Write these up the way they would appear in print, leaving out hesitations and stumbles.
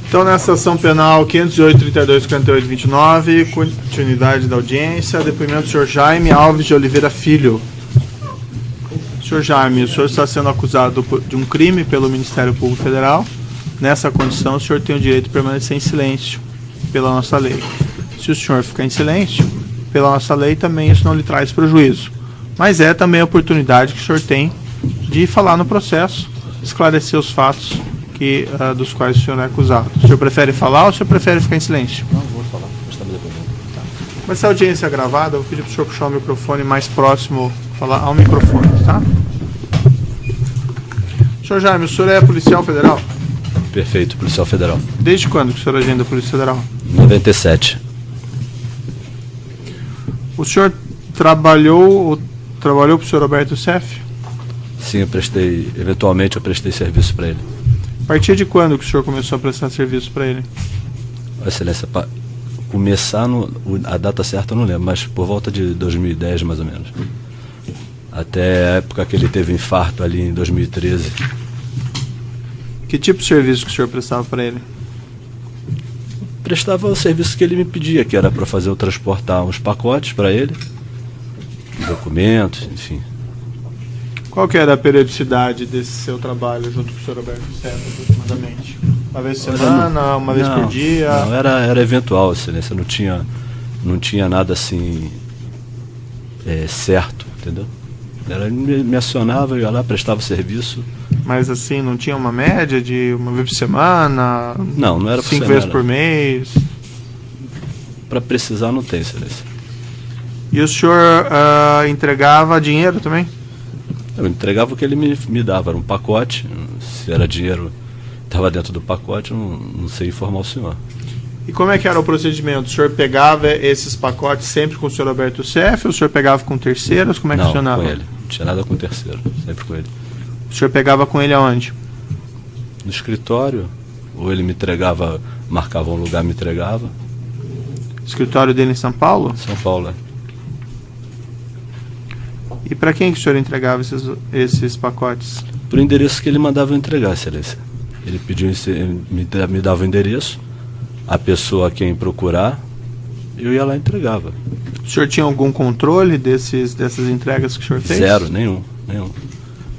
Então, nessa ação penal 508.32.48.29, continuidade da audiência, depoimento do senhor Jaime Alves de Oliveira Filho. Senhor Jaime, o senhor está sendo acusado de um crime pelo Ministério Público Federal. Nessa condição, o senhor tem o direito de permanecer em silêncio pela nossa lei. Se o senhor ficar em silêncio, pela nossa lei, também isso não lhe traz prejuízo. Mas é também a oportunidade que o senhor tem de falar no processo, esclarecer os fatos dos quais o senhor é acusado. O senhor prefere falar ou o senhor prefere ficar em silêncio? Não, vou falar. Tá. Mas se a audiência é gravada, eu vou pedir para o senhor puxar o microfone mais próximo, falar ao microfone, tá? Senhor Jaime, o senhor é policial federal? Perfeito, policial federal. Desde quando que o senhor agenda a Polícia Federal? 97. O senhor trabalhou para o senhor Roberto Seff? Sim, eventualmente eu prestei serviço para ele. A partir de quando que o senhor começou a prestar serviço para ele? Excelência, começar a data certa eu não lembro, mas por volta de 2010 mais ou menos. Até a época que ele teve infarto ali em 2013. Que tipo de serviço que o senhor prestava para ele? Prestava o serviço que ele me pedia, que era para transportar uns pacotes para ele, documentos, enfim. Qual que era a periodicidade desse seu trabalho junto com o senhor Roberto Seff, aproximadamente? Uma vez por semana, uma vez por dia? Não, era eventual, excelência, não tinha nada assim certo, entendeu? Ele me acionava, eu ia lá, prestava serviço. Mas assim, não tinha uma média de uma vez por semana? Não era por 5 vezes por mês? Para precisar não tem, excelência. E o senhor entregava dinheiro também? Eu entregava o que ele me dava, era um pacote, se era dinheiro, estava dentro do pacote, eu não sei informar o senhor. E como é que era o procedimento? O senhor pegava esses pacotes sempre com o senhor Roberto Seff, ou o senhor pegava com terceiros? Como é que funcionava? Não, com ele. Não tinha nada com terceiro, sempre com ele. O senhor pegava com ele aonde? No escritório, ou ele me entregava, marcava um lugar, me entregava. Escritório dele em São Paulo? São Paulo, é. E para quem que o senhor entregava esses pacotes? Por endereço que ele mandava eu entregar, excelência. Ele pediu, me dava o endereço, a pessoa a quem procurar, eu ia lá e entregava. O senhor tinha algum controle dessas entregas que o senhor fez? Zero, nenhum.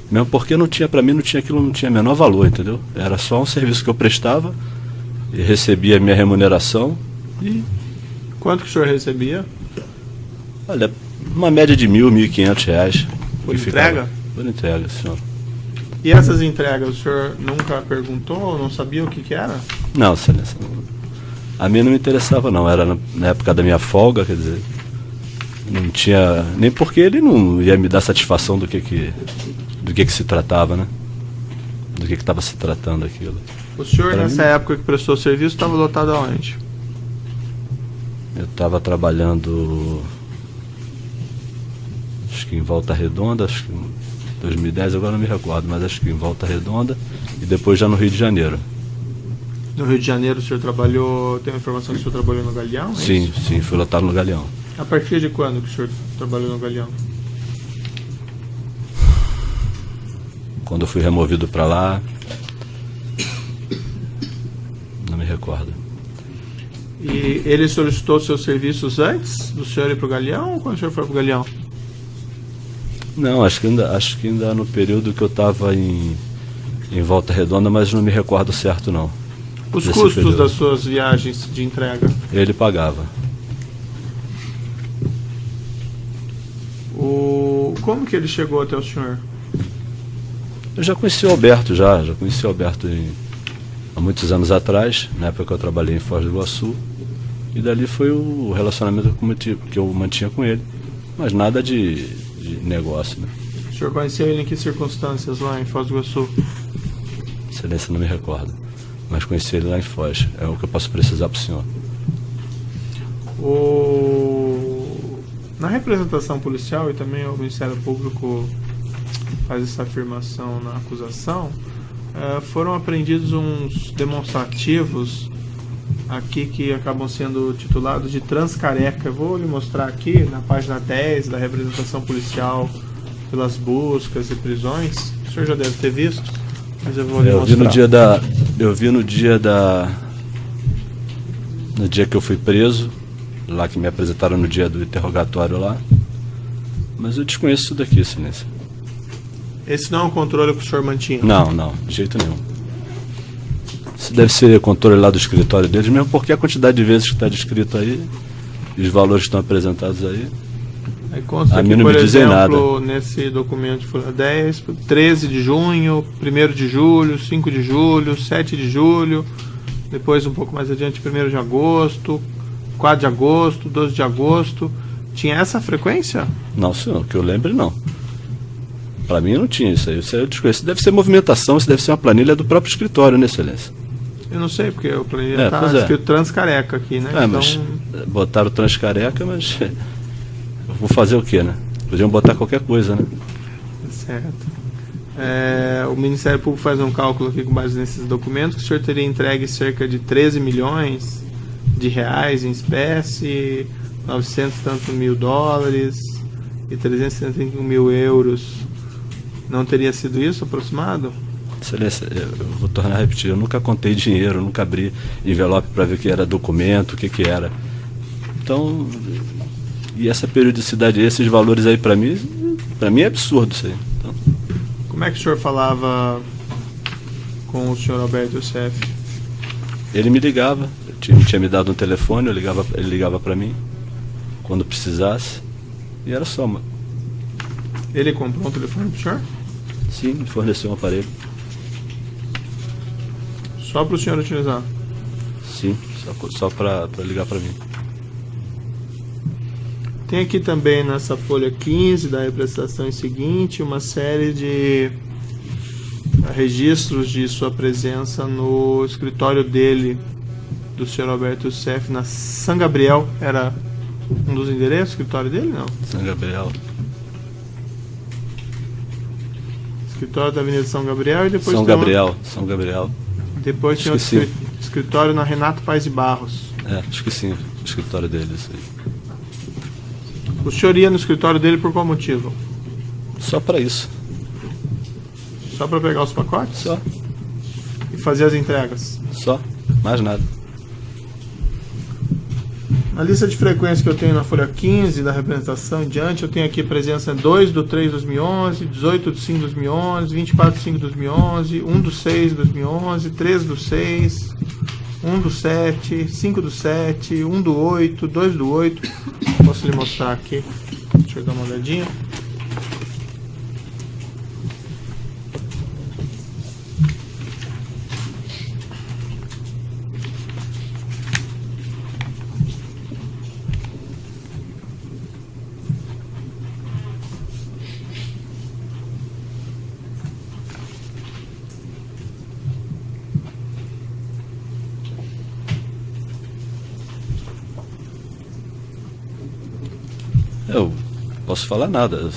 Mesmo porque para mim aquilo não tinha menor valor, entendeu? Era só um serviço que eu prestava, e recebia a minha remuneração e... Quanto que o senhor recebia? Olha, uma média de R$ 1.500. Por entrega? Por entrega, senhor. E essas entregas, o senhor nunca perguntou, não sabia o que era? Não, excelência. A mim não me interessava, não. Era na época da minha folga, quer dizer, não tinha... Nem porque ele não ia me dar satisfação do que se tratava, né? Do que estava se tratando aquilo. O senhor, nessa época que prestou serviço, estava lotado aonde? Eu estava trabalhando... Acho que em Volta Redonda, acho que em 2010, agora não me recordo, mas acho que em Volta Redonda e depois já no Rio de Janeiro. No Rio de Janeiro o senhor trabalhou, tem uma informação que o senhor trabalhou no Galeão? Sim, fui lotado no Galeão. A partir de quando que o senhor trabalhou no Galeão? Quando eu fui removido para lá, não me recordo. E ele solicitou seus serviços antes do senhor ir para o Galeão ou quando o senhor foi para o Galeão? Não, acho que ainda no período que eu estava em Volta Redonda, mas não me recordo certo, não. Os custos das suas viagens de entrega? Ele pagava. Como que ele chegou até o senhor? Eu já conheci o Alberto, já conheci o Alberto há muitos anos atrás, na época que eu trabalhei em Foz do Iguaçu, e dali foi o relacionamento que eu mantinha com ele, mas nada de negócio, né? O senhor conheceu ele em que circunstâncias lá em Foz do Iguaçu? Excelência, não me recordo, mas conheci ele lá em Foz, é o que eu posso precisar para o senhor. Na representação policial, e também o Ministério Público faz essa afirmação na acusação, foram apreendidos uns demonstrativos aqui que acabam sendo titulados de Transcareca. Eu vou lhe mostrar aqui na página 10 da representação policial pelas buscas e prisões. O senhor já deve ter visto, mas eu vou lhe mostrar. Vi no dia Eu vi no dia que eu fui preso, lá que me apresentaram no dia do interrogatório lá. Mas eu desconheço isso daqui, Excelência. Esse não é um controle que o senhor mantinha? Não, de jeito nenhum. Isso deve ser controle lá do escritório deles, mesmo porque a quantidade de vezes que está descrito aí, e os valores que estão apresentados aí, Aí consta a aqui, mim não por me dizem exemplo, nesse documento de folha 10, 13 de junho, 1º de julho, 5 de julho, 7 de julho, depois um pouco mais adiante, 1º de agosto, 4 de agosto, 12 de agosto. Tinha essa frequência? Não, senhor, que eu lembre, não. Para mim não tinha isso aí. Isso aí eu desconheço. Isso deve ser movimentação, isso deve ser uma planilha do próprio escritório, né, Excelência? Eu não sei, porque o planilha está pois é. escrito Transcareca aqui, né? Então, Mas botaram Transcareca, mas eu vou fazer o quê, né? Podiam botar qualquer coisa, né? certo. O Ministério Público faz um cálculo aqui com base nesses documentos que o senhor teria entregue cerca de 13 milhões de reais em espécie, 900 e tantos mil dólares e 375 mil euros. Não teria sido isso aproximado? Excelência, eu vou tornar a repetir, eu nunca contei dinheiro, eu nunca abri envelope para ver o que era documento, o que era. Então, e essa periodicidade, esses valores aí para mim é absurdo isso aí. Então, como é que o senhor falava com o senhor Alberto Youssef? Ele me ligava, ele tinha me dado um telefone, ele ligava para mim quando precisasse, e era só uma. Ele comprou um telefone pro senhor? Sim, me forneceu um aparelho. Só para o senhor utilizar? Sim, só para ligar para mim. Tem aqui também nessa folha 15 da representação seguinte uma série de registros de sua presença no escritório dele, do senhor Alberto Youssef, na São Gabriel. Era um dos endereços do escritório dele, não? São Gabriel. Escritório da Avenida São Gabriel e depois São Gabriel. Depois tinha outro escritório na Renato Paes de Barros. Acho que sim, o escritório dele, isso aí. O senhor ia no escritório dele por qual motivo? Só para isso. Só para pegar os pacotes? Só. E fazer as entregas? Só, mais nada. Na lista de frequência que eu tenho na folha 15 da representação em diante, eu tenho aqui presença 2/3/2011, 18/5/2011, 24/5/2011, 1/6/2011, 3/6, 1/7, 5/7, 1/8, 2/8. Posso lhe mostrar aqui. Deixa eu dar uma olhadinha. Eu posso falar nada.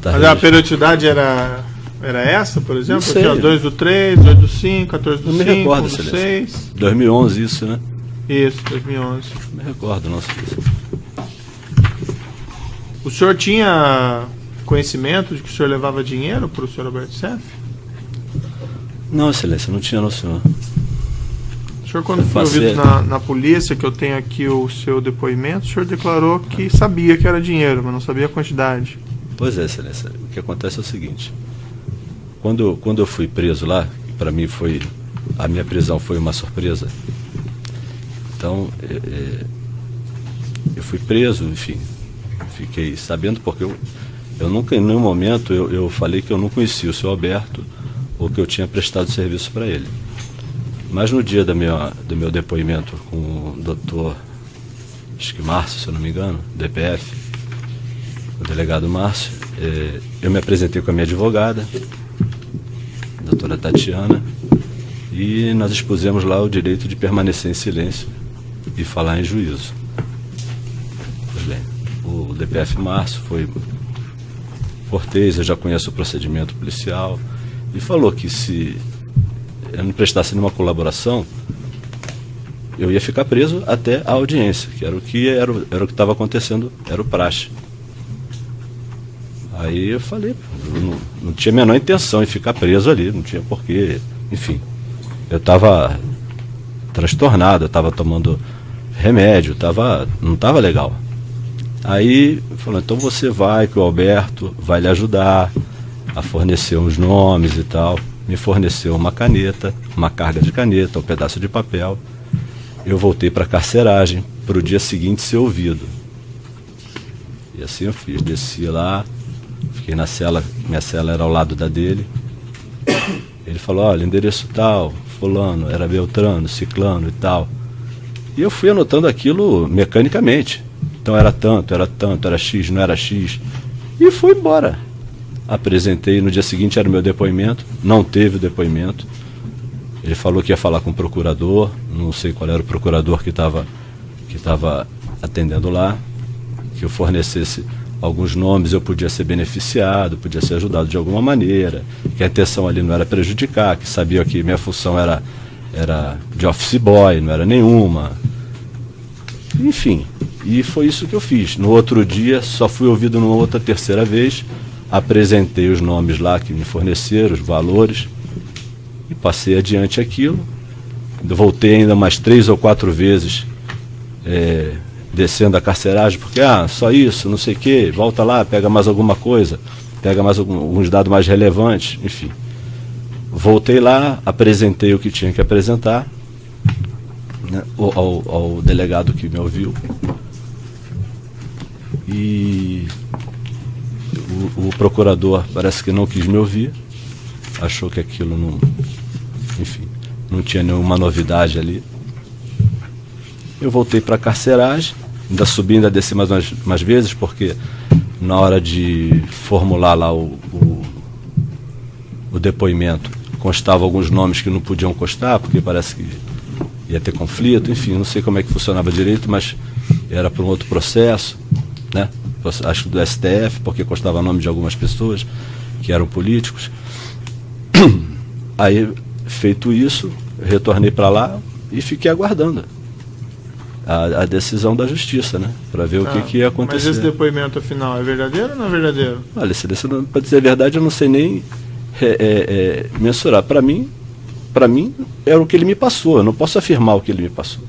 Mas a periodicidade era essa, por exemplo? Não sei. Aqui, 2/3, 8/5, 14/5, Não me recordo, 1/6. 2011 isso, né? Isso, 2011. Não me recordo, nossa. O senhor tinha conhecimento de que o senhor levava dinheiro para o senhor Alberto Youssef? Não, Excelência, não tinha não, senhor. O senhor, quando foi ouvido na polícia, que eu tenho aqui o seu depoimento, o senhor declarou que sabia que era dinheiro, mas não sabia a quantidade. Pois é, Excelência. O que acontece é o seguinte. Quando eu fui preso lá, para mim a minha prisão foi uma surpresa. Então, eu fui preso, enfim, fiquei sabendo porque eu nunca, em nenhum momento, eu falei que eu não conhecia o seu Alberto ou que eu tinha prestado serviço para ele. Mas no dia do meu depoimento com o doutor, acho que Márcio, se eu não me engano, DPF, o delegado Márcio, eu me apresentei com a minha advogada, a doutora Tatiana, e nós expusemos lá o direito de permanecer em silêncio e falar em juízo. Pois bem, o DPF Márcio foi cortês, eu já conheço o procedimento policial, e falou que se eu não prestasse nenhuma colaboração, eu ia ficar preso até a audiência, que era o que estava acontecendo, era o praxe. Aí eu falei, eu não tinha a menor intenção em ficar preso ali, não tinha porquê, enfim. eu estava transtornado, eu estava tomando remédio, não estava legal. Aí falou, então você vai, que o Alberto vai lhe ajudar a fornecer uns nomes e tal. Me forneceu uma caneta, uma carga de caneta, um pedaço de papel. Eu voltei para a carceragem, para o dia seguinte ser ouvido. E assim eu fiz, desci lá, fiquei na cela, minha cela era ao lado da dele. Ele falou, olha, endereço tal, fulano, era Beltrano, Ciclano e tal. E eu fui anotando aquilo mecanicamente. Então era tanto, era X, não era X. E fui embora. Apresentei, no dia seguinte era o meu depoimento, não teve o depoimento. Ele falou que ia falar com o procurador, não sei qual era o procurador que estava atendendo lá, que eu fornecesse alguns nomes, eu podia ser beneficiado, podia ser ajudado de alguma maneira, que a intenção ali não era prejudicar, que sabia que minha função era de office boy, não era nenhuma. Enfim, e foi isso que eu fiz. No outro dia, só fui ouvido numa outra terceira vez, apresentei os nomes lá que me forneceram, os valores, e passei adiante aquilo. Voltei ainda mais 3 ou 4 vezes, descendo a carceragem, porque, só isso, não sei o quê, volta lá, pega mais alguma coisa, pega mais alguns dados mais relevantes, enfim. Voltei lá, apresentei o que tinha que apresentar, né, ao delegado que me ouviu. E o procurador parece que não quis me ouvir, achou que aquilo não tinha nenhuma novidade ali. Eu voltei para a carceragem, ainda subi, ainda desci mais vezes, porque na hora de formular lá o depoimento, constava alguns nomes que não podiam constar, porque parece que ia ter conflito, enfim, não sei como é que funcionava direito, mas era para um outro processo, né? Acho que do STF, porque constava nome de algumas pessoas que eram políticos. Aí, feito isso, retornei para lá e fiquei aguardando a decisão da justiça, né? Para ver o que ia acontecer. Mas esse depoimento afinal é verdadeiro ou não é verdadeiro? Olha, para dizer a verdade, eu não sei nem mensurar. Para mim era o que ele me passou. Eu não posso afirmar o que ele me passou.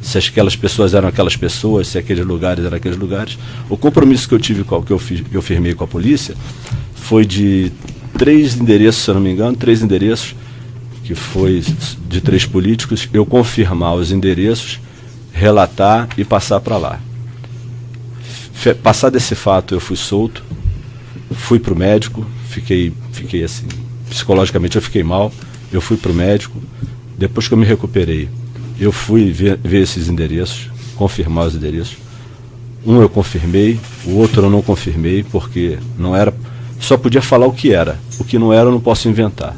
Se aquelas pessoas eram aquelas pessoas, se aqueles lugares eram aqueles lugares. O compromisso que eu tive, que eu firmei com a polícia, foi de 3 endereços, se eu não me engano, 3 endereços, que foi de 3 políticos, eu confirmar os endereços, relatar e passar para lá. Passado esse fato, eu fui solto, fui para o médico, fiquei assim, psicologicamente eu fiquei mal, eu fui para o médico, depois que eu me recuperei, eu fui ver esses endereços, confirmar os endereços. Um eu confirmei, o outro eu não confirmei, porque não era, só podia falar o que era. O que não era eu não posso inventar.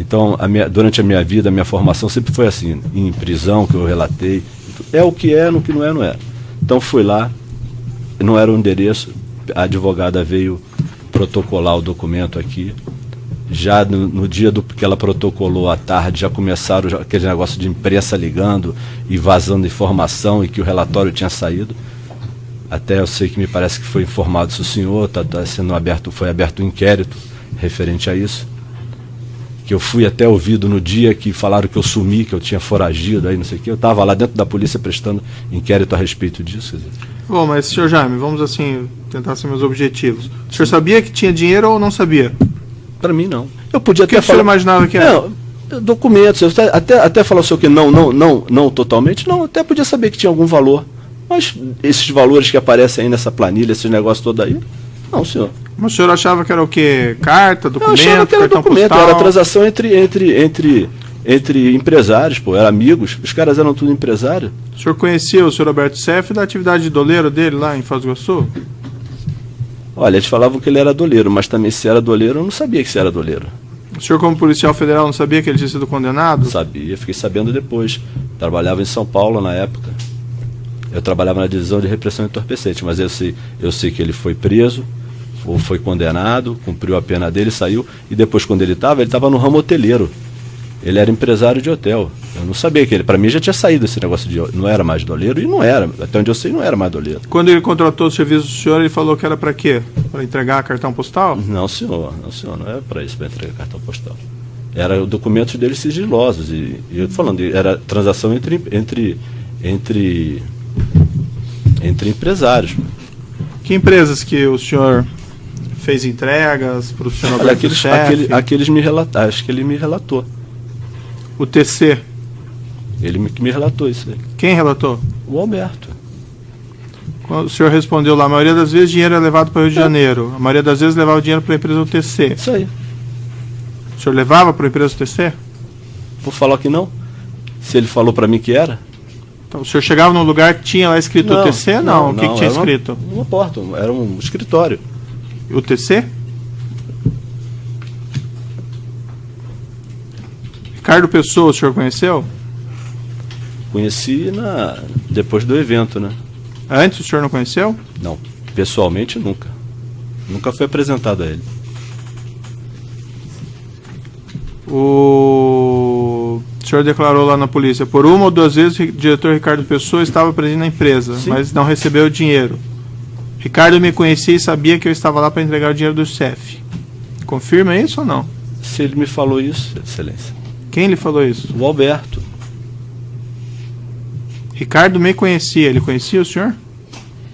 Então, durante a minha vida, a minha formação sempre foi assim, em prisão, que eu relatei. É o que é, no que não é, não é. Então fui lá, não era o endereço, a advogada veio protocolar o documento aqui. Já no dia que ela protocolou à tarde, já começaram aquele negócio de imprensa ligando e vazando informação e que o relatório tinha saído. Até eu sei que me parece que foi informado se o senhor foi aberto um inquérito referente a isso. Que eu fui até ouvido no dia que falaram que eu sumi, que eu tinha foragido, aí não sei o que. Eu estava lá dentro da polícia prestando inquérito a respeito disso. Bom, mas, senhor Jaime, vamos assim tentar ser meus objetivos. O senhor sabia que tinha dinheiro ou não sabia? Para mim, não. Eu podia até falar... O que o senhor imaginava que era? Não, documentos. Até falar o senhor que não totalmente. Não, até podia saber que tinha algum valor. Mas esses valores que aparecem aí nessa planilha, esses negócios todos aí, não, senhor. Mas o senhor achava que era o quê? Carta, documento, eu achava que era cartão documento, postal? era transação entre empresários, pô, eram amigos. Os caras eram tudo empresários. O senhor conhecia o senhor Alberto Seff da atividade de doleiro dele lá em Foz do Iguaçu? Olha, eles falavam que ele era doleiro, mas também se era doleiro, eu não sabia que se era doleiro. O senhor, como policial federal, não sabia que ele tinha sido condenado? Sabia, fiquei sabendo depois. Trabalhava em São Paulo na época. Eu trabalhava na divisão de repressão entorpecente, mas eu sei que ele foi preso, ou foi condenado, cumpriu a pena dele, saiu, e depois, quando ele estava no ramo hoteleiro. Ele era empresário de hotel. Eu não sabia que ele, para mim, já tinha saído esse negócio de não era mais doleiro, e não era. Até onde eu sei, não era mais doleiro. Quando ele contratou o serviço do senhor, ele falou que era para quê? Para entregar cartão postal? Não, senhor, não era para isso, para entregar cartão postal. Eram documentos deles sigilosos. E eu tô falando, era transação entre empresários. Que empresas que o senhor fez entregas para o senhor Olha, Alberto Chefe? aqueles me relataram, acho que ele me relatou. O TC? Ele me relatou isso aí. Quem relatou? O Alberto. Quando o senhor respondeu lá, a maioria das vezes o dinheiro é levado para o Rio de Janeiro. A maioria das vezes levava o dinheiro para a empresa do TC. Isso aí. O senhor levava para a empresa do TC? Vou falar que não. Se ele falou para mim que era. Então, o senhor chegava num lugar que tinha lá escrito o TC? Não. O que tinha escrito? Uma porta, era um escritório. O TC? Ricardo Pessoa, o senhor conheceu? Conheci depois do evento, né? Antes o senhor não conheceu? Não, pessoalmente nunca. Nunca foi apresentado a ele. O senhor declarou lá na polícia, por uma ou duas vezes o diretor Ricardo Pessoa estava presente na empresa, Sim. mas não recebeu o dinheiro. Ricardo me conhecia e sabia que eu estava lá para entregar o dinheiro do chefe. Confirma isso ou não? Se ele me falou isso, Excelência. Quem lhe falou isso? O Alberto. Ricardo me conhecia, ele conhecia o senhor?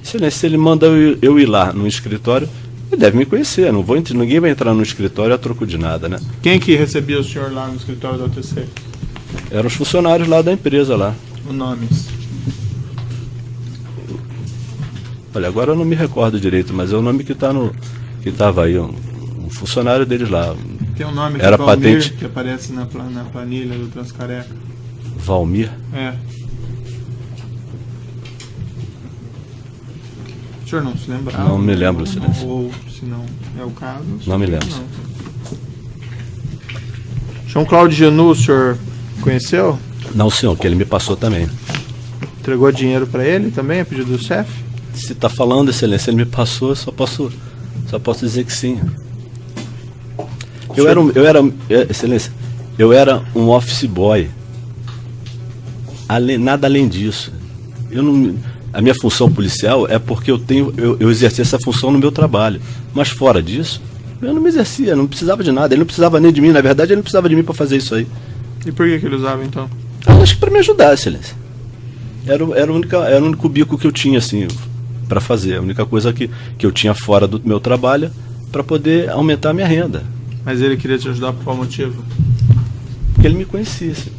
Excelência, se ele manda eu ir lá no escritório, ele deve me conhecer. Ninguém vai entrar no escritório a troco de nada, né? Quem que recebia o senhor lá no escritório da OTC? Eram os funcionários lá da empresa lá. Os nomes. Olha, agora eu não me recordo direito, mas é o nome que estava aí, um funcionário deles lá. Tem um nome Era de Valmir, patente. que aparece na planilha do Transcareca. Valmir. É. O senhor não se lembra? Não me lembro, Excelência. Ou, se não é o caso... Não me lembro. Não. João Cláudio Genu, o senhor conheceu? Não, senhor, que ele me passou também. Entregou dinheiro para ele também, a pedido do chefe? Se está falando, Excelência, ele me passou, eu só posso dizer que sim. Excelência, eu era um office boy. Nada além disso. A minha função policial é porque eu exerci essa função no meu trabalho. Mas fora disso, eu não me exercia, não precisava de nada. Ele não precisava nem de mim, na verdade, ele não precisava de mim para fazer isso aí. E por que ele usava então? Eu acho que para me ajudar, Excelência. Era o único bico que eu tinha, assim, para fazer. A única coisa que eu tinha fora do meu trabalho para poder aumentar a minha renda. Mas ele queria te ajudar por qual motivo? Porque ele me conhecia. Assim.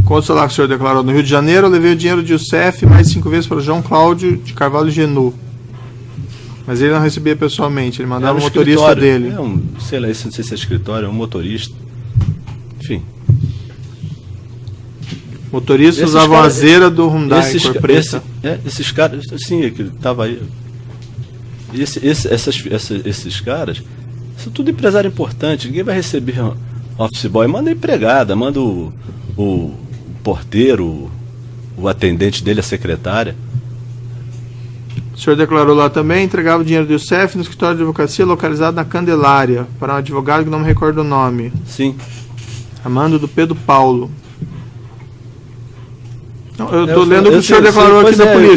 Quanto lá que o senhor declarou? No Rio de Janeiro, eu levei o dinheiro de Youssef mais 5 vezes para o João Cláudio de Carvalho Genu. Mas ele não recebia pessoalmente, ele mandava o motorista dele. Sei lá, não sei se é escritório, é um motorista. Enfim. Motoristas usavam a azeira do Hyundai cor preta. Esses caras, sim, que estava aí. Esses caras são tudo empresário importante. Ninguém vai receber um office boy. Manda a empregada, manda o porteiro, o atendente dele, a secretária. O senhor declarou lá também, entregava o dinheiro do Youssef no escritório de advocacia localizado na Candelária, para um advogado que não me recordo o nome. Sim. A mando do Pedro Paulo. Eu estou lendo o que o senhor declarou aqui da polícia.